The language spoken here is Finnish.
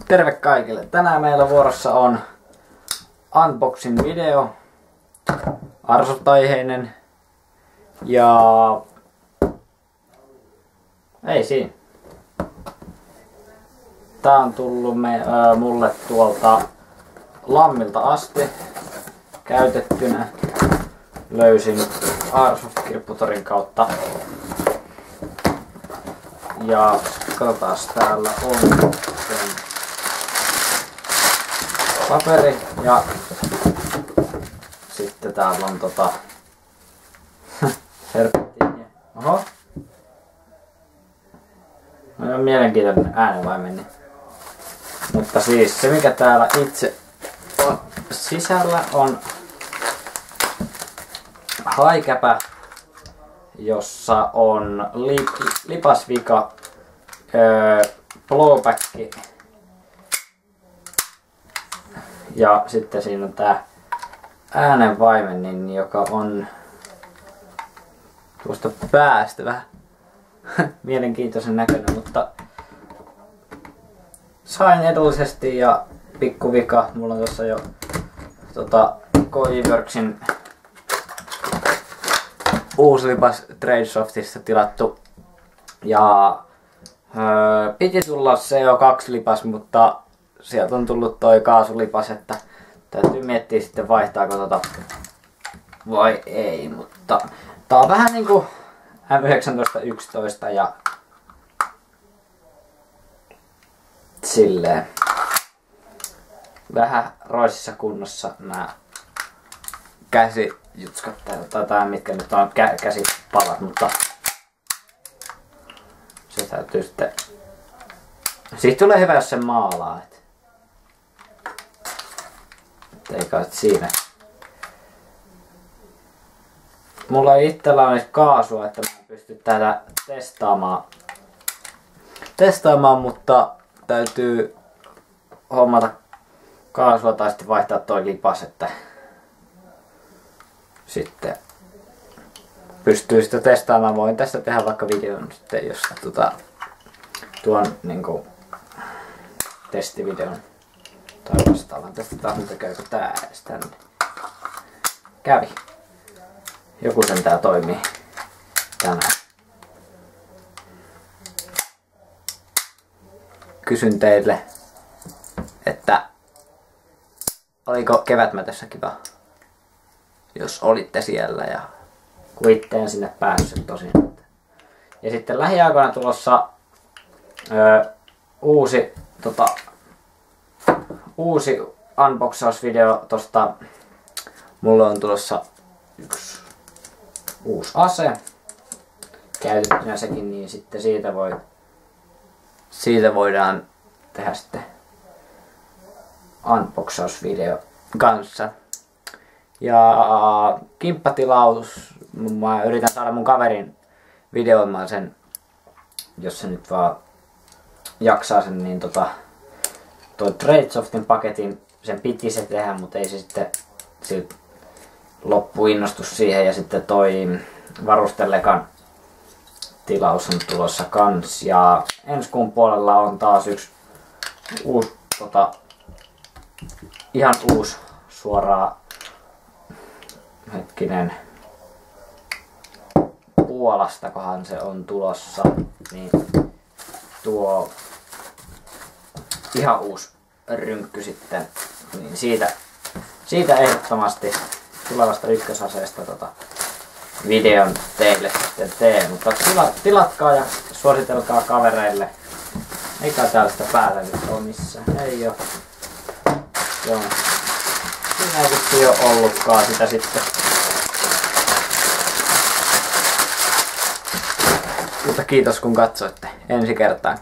Terve kaikille! Tänään meillä vuorossa on unboxing video, Airsoft-aiheinen ja ei siinä. Tää on tullut mulle tuolta Lammilta asti käytettynä. Löysin Airsoft-kirpputorin kautta. Ja katsotaan, täällä on sen paperi ja sitten täällä on serpenttiiniä. Oho. No on mielenkiintoinen äänenvaimeni. Mutta siis se mikä täällä itse on sisällä on haikäpä, jossa on lipasvika, blowback ja sitten siinä on tää äänenvaimennin, joka on tuosta päästä vähän mielenkiintoisen näköinen, mutta sain edullisesti ja pikku vika. Mulla on tuossa jo KJ-Worksin uusi lipas Tradesoftista tilattu ja piti tulla CO2-lipas, mutta sieltä on tullut toi kaasulipas, että täytyy miettiä sitten vaihtaako vai ei, mutta tää on vähän niinku M1911 ja silleen vähän roisissa kunnossa nää käsijutskat tai mitkä nyt on käsipalat, mutta se täytyy sitten, siitä tulee hyvä jos se maalaa, ei kai siinä. Mulla ei itsellä ole kaasua, että mä en pysty tätä testaamaan, mutta täytyy hommata kaasua tai sitten vaihtaa toi lipas, että sitten pystyy sitä testaamaan. Voin tästä tehdä vaikka videon sitten, jos tuon niinku testivideon tai vastaavan. Testataan nyt käykö tää edes tänne. Kävi. Joku sen tää toimii tänään. Kysyn teille, että oliko kevätmätössä kiva? Jos olitte siellä ja kun itse en sinne päässyt tosiaan. Ja sitten lähiaikoina tulossa uusi unboxausvideo tosta. Mulla on tulossa yksi uusi ase käytettynä sekin, niin sitten siitä voidaan tehdä sitten unboxausvideo kanssa. Ja kimppatilaus, mä yritän saada mun kaverin videoimaan sen, jos se nyt vaan jaksaa sen, niin toi Tradesoftin paketin, sen piti se tehdä, mutta ei se sitten siltä loppu innostus siihen, ja sitten toi varustelekan tilaus on tulossa kans, ja ensi kuun puolella on taas yksi uusi, ihan uusi suoraan Puolastakohan se on tulossa, niin tuo ihan uusi rynkky sitten, niin siitä ehdottomasti tulevasta ykkösaseesta videon teille sitten teen, mutta tilatkaa ja suositelkaa kavereille. Eikä täällä sitä päällä nyt ole missään, ei oo. Joo. Siinä ei vitsi ole ollutkaan sitä sitten. Mutta kiitos kun katsoitte. Ensi kertaan.